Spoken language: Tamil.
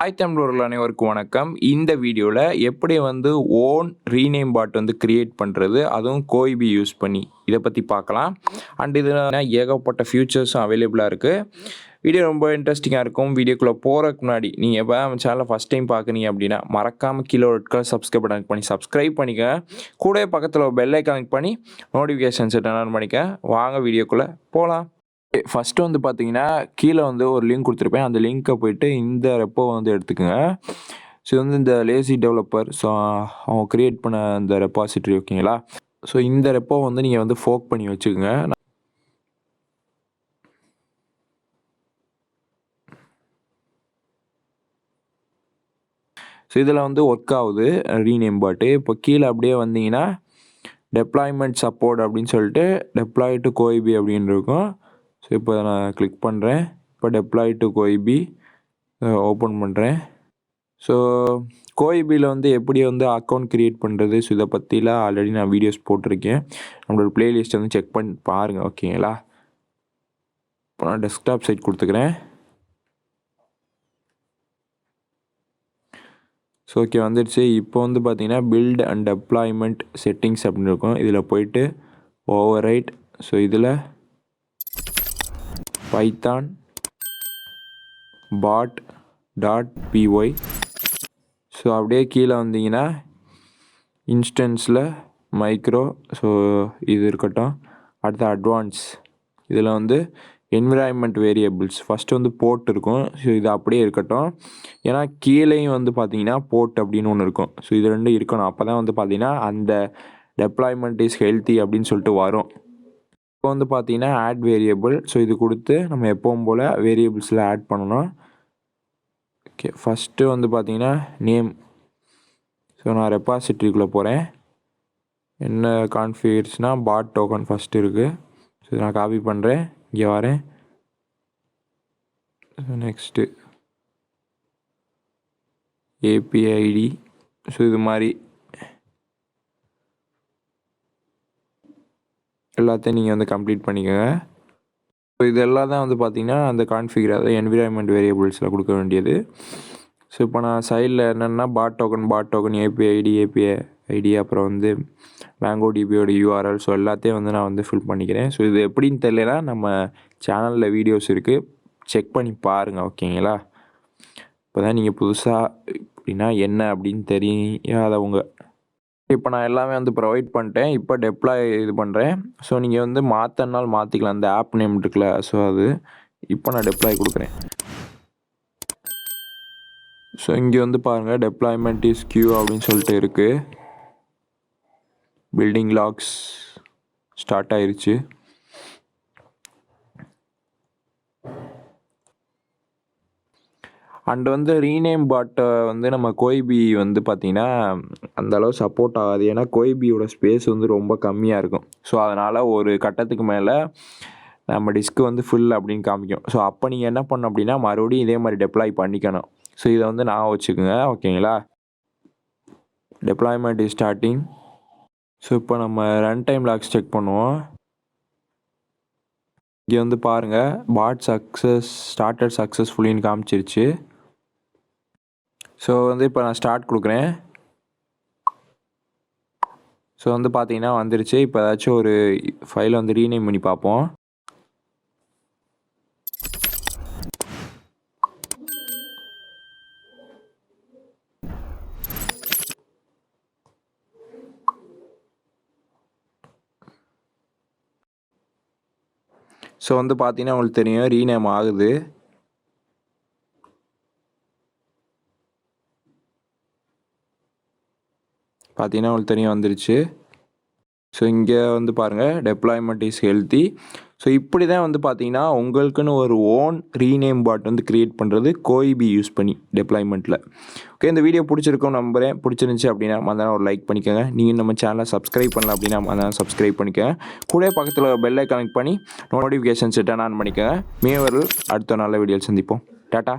ஹாய் தமிழர்கள் அனைவருக்கும் வணக்கம். இந்த வீடியோவில் எப்படி ஓன் ரீநேம் பாட் கிரியேட் பண்ணுறது, அதுவும் கோய்பி யூஸ் பண்ணி இதை பற்றி பார்க்கலாம். அண்ட் இதில் ஏகப்பட்ட ஃபியூச்சர்ஸும் அவைலபிளாக இருக்குது. வீடியோ ரொம்ப இன்ட்ரெஸ்டிங்காக இருக்கும். வீடியோக்குள்ளே போகிறதுக்கு முன்னாடி நீங்கள் எப்போ நம்ம சேனலை ஃபஸ்ட் டைம் பார்க்குறீங்க அப்படின்னா மறக்காமல் கீழே ரெட் கலர் சப்ஸ்கிரைப் பட்டன் பண்ணி சப்ஸ்கிரைப் பண்ணிக்க. கூட பக்கத்தில் பெல் ஐக்கான் கிளிக் பண்ணி நோட்டிஃபிகேஷன் செட் ஆன் பண்ணிக்க. வாங்க வீடியோக்குள்ளே போகலாம். ஃபஸ்ட்டு பார்த்தீங்கன்னா கீழே ஒரு லிங்க் கொடுத்துருப்பேன். அந்த லிங்க்கை போய்ட்டு இந்த ரெப்போ எடுத்துக்கோங்க. ஸோ இந்த லேசி டெவலப்பர் ஸோ அவங்க க்ரியேட் பண்ண இந்த ரெப்பாசிட்ரி ஓகேங்களா. ஸோ இந்த ரெப்போ நீங்கள் ஃபோக் பண்ணி வச்சுக்கோங்க. ஸோ இதில் ஒர்க் ஆகுது ரீநேம் பாட்டு. இப்போ கீழே அப்படியே வந்தீங்கன்னா டெப்ளாய்மெண்ட் சப்போர்ட் அப்படின்னு சொல்லிட்டு டெப்ளாய் டு கோய்பி அப்படின்னு இருக்கும். ஸோ இப்போ நான் கிளிக் பண்ணுறேன். இப்போ டெப்ளாய் டு கோய்பி ஓப்பன் பண்ணுறேன். ஸோ கோய்பியில் எப்படி அக்கௌண்ட் க்ரியேட் பண்ணுறது, ஸோ இதை பற்றிலாம் ஆல்ரெடி நான் வீடியோஸ் போட்டிருக்கேன். நம்மளோட ப்ளேலிஸ்ட்டை செக் பண்ணி பாருங்கள் ஓகேங்களா. இப்போ நான் டெஸ்க்டாப் சைட் கொடுத்துக்கிறேன். ஸோ ஓகே வந்துடுச்சு. இப்போ பார்த்தீங்கன்னா பில்ட் அண்ட் டெப்ளாய்மெண்ட் செட்டிங்ஸ் அப்படின்னு இருக்கும். இதில் போயிட்டு ஓவர் ரைட். ஸோ இதில் python bot.py. ஸோ அப்படியே கீழே வந்தீங்கன்னா இன்ஸ்டன்ஸில் மைக்ரோ, ஸோ இது இருக்கட்டும். அடுத்து அட்வான்ஸ், இதில் என்விரான்மெண்ட் வேரியபிள்ஸ் ஃபஸ்ட்டு போர்ட் இருக்கும். ஸோ இது அப்படியே இருக்கட்டும். ஏன்னா கீழேயும் பார்த்தீங்கன்னா போர்ட் அப்படின்னு ஒன்று இருக்கும். ஸோ இது ரெண்டும் இருக்கணும். அப்போ தான் பார்த்தீங்கன்னா அந்த டெப்ளாய்மெண்ட் இஸ் ஹெல்த்தி அப்படின்னு சொல்லிட்டு வரும். இப்போ பார்த்தீங்கன்னா ஆட் வேரியபிள். ஸோ இது கொடுத்து நம்ம எப்பவும் போல் வேரியபிள்ஸில் ஆட் பண்ணணும். ஓகே ஃபஸ்ட்டு பார்த்தீங்கன்னா நேம். ஸோ நான் ரெப்பாசிட்ரிக்குள்ளே போகிறேன். என்ன கான்ஃபிகர்ஸ்னால் பாட் டோக்கன் ஃபஸ்ட்டு இருக்குது. ஸோ நான் காப்பி பண்ணுறேன், இங்கே வரேன். நெக்ஸ்ட்டு ஏபிஐடி. ஸோ இது மாதிரி எல்லாத்தையும் நீங்கள் கம்ப்ளீட் பண்ணிக்கோங்க. ஸோ இதெல்லாம் தான் பார்த்தீங்கன்னா அந்த கான்ஃபிகர், அதாவது என்விரான்மெண்ட் வேரியபிள்ஸில் கொடுக்க வேண்டியது. ஸோ இப்போ நான் சைடில் என்னென்னா பாட் டோக்கன் ஏபிஐடி அப்புறம் மேங்கோ டிபியோட யூஆர்எல், ஸோ எல்லாத்தையும் நான் ஃபில் பண்ணிக்கிறேன். ஸோ இது எப்படின்னு தெரியலனா நம்ம சேனலில் வீடியோஸ் இருக்குது, செக் பண்ணி பாருங்கள் ஓகேங்களா. இப்போ தான் நீங்கள் புதுசாக அப்படின்னா என்ன அப்படின்னு தெரியாதவங்க. இப்போ நான் எல்லாமே ப்ரொவைட் பண்ணிட்டேன். இப்போ டெப்ளாய் இது பண்ணுறேன். ஸோ நீங்கள் மாற்றினாலும் மாற்றிக்கலாம். அந்த ஆப் நேம் இருக்குல்ல, ஸோ அது இப்போ நான் டெப்ளாய் கொடுக்குறேன். ஸோ இங்கே பாருங்கள் டெப்ளாய்மெண்ட் இஸ் கியூ அப்படின்னு சொல்லிட்டு இருக்குது. பில்டிங் லாக்ஸ் ஸ்டார்ட் ஆயிடுச்சு. அண்டு ரீநேம் பாட்டை நம்ம கோய்பி பார்த்தீங்கன்னா அந்தளவு சப்போர்ட் ஆகாது. ஏன்னா கோய்பியோட ஸ்பேஸ் ரொம்ப கம்மியாக இருக்கும். ஸோ அதனால் ஒரு கட்டத்துக்கு மேலே நம்ம டிஸ்க்கு ஃபுல் அப்படின்னு காமிக்கும். ஸோ அப்போ நீங்கள் என்ன பண்ணணும் அப்படின்னா மறுபடியும் இதே மாதிரி டெப்ளாய் பண்ணிக்கணும். ஸோ இதை நான் வச்சுக்கோங்க ஓகேங்களா. Deployment is starting. ஸோ இப்போ நம்ம ரன் டைம் லாக்ஸ் செக் பண்ணுவோம். இங்கே பாருங்கள் பாட் ஸ்டார்டட் சக்ஸஸ்ஃபுல்லின்னு காமிச்சிருச்சு. ஸோ இப்போ நான் ஸ்டார்ட் கொடுக்குறேன். ஸோ பார்த்தீங்கன்னா வந்துருச்சு. இப்போ ஏதாச்சும் ஒரு ஃபைலை ரீநேம் பண்ணி பார்ப்போம். ஸோ பார்த்தீங்கன்னா உங்களுக்கு தெரியும் ரீநேம் ஆகுது. பார்த்தீங்கன்னா உங்களுக்கு தெரியும் வந்துருச்சு. ஸோ இங்கே பாருங்கள் டெப்ளாய்மெண்ட் இஸ் ஹெல்த்தி. ஸோ இப்படி தான் பார்த்தீங்கன்னா உங்களுக்குன்னு ஒரு ஓன் ரீநேம் பாட் க்ரியேட் பண்ணுறது கோய்பி யூஸ் பண்ணி டெப்ளாய்மெண்ட்டில். ஓகே இந்த வீடியோ பிடிச்சிருக்கோம் நம்புகிறேன். பிடிச்சிருந்துச்சி அப்படின்னா மறந்தாலும் ஒரு லைக் பண்ணிக்கோங்க. நீங்கள் நம்ம சேனலை சப்ஸ்கிரைப் பண்ணல அப்படின்னா மறந்தாலும் சப்ஸ்கிரைப் பண்ணிக்கோங்க. கூட பக்கத்தில் பெல்லை கனெக்ட் பண்ணி நோட்டிஃபிகேஷன் செட் ஆன் பண்ணிக்கோங்க. மேவர்கள் அடுத்த நல்ல வீடியோவில் சந்திப்போம். டாட்டா.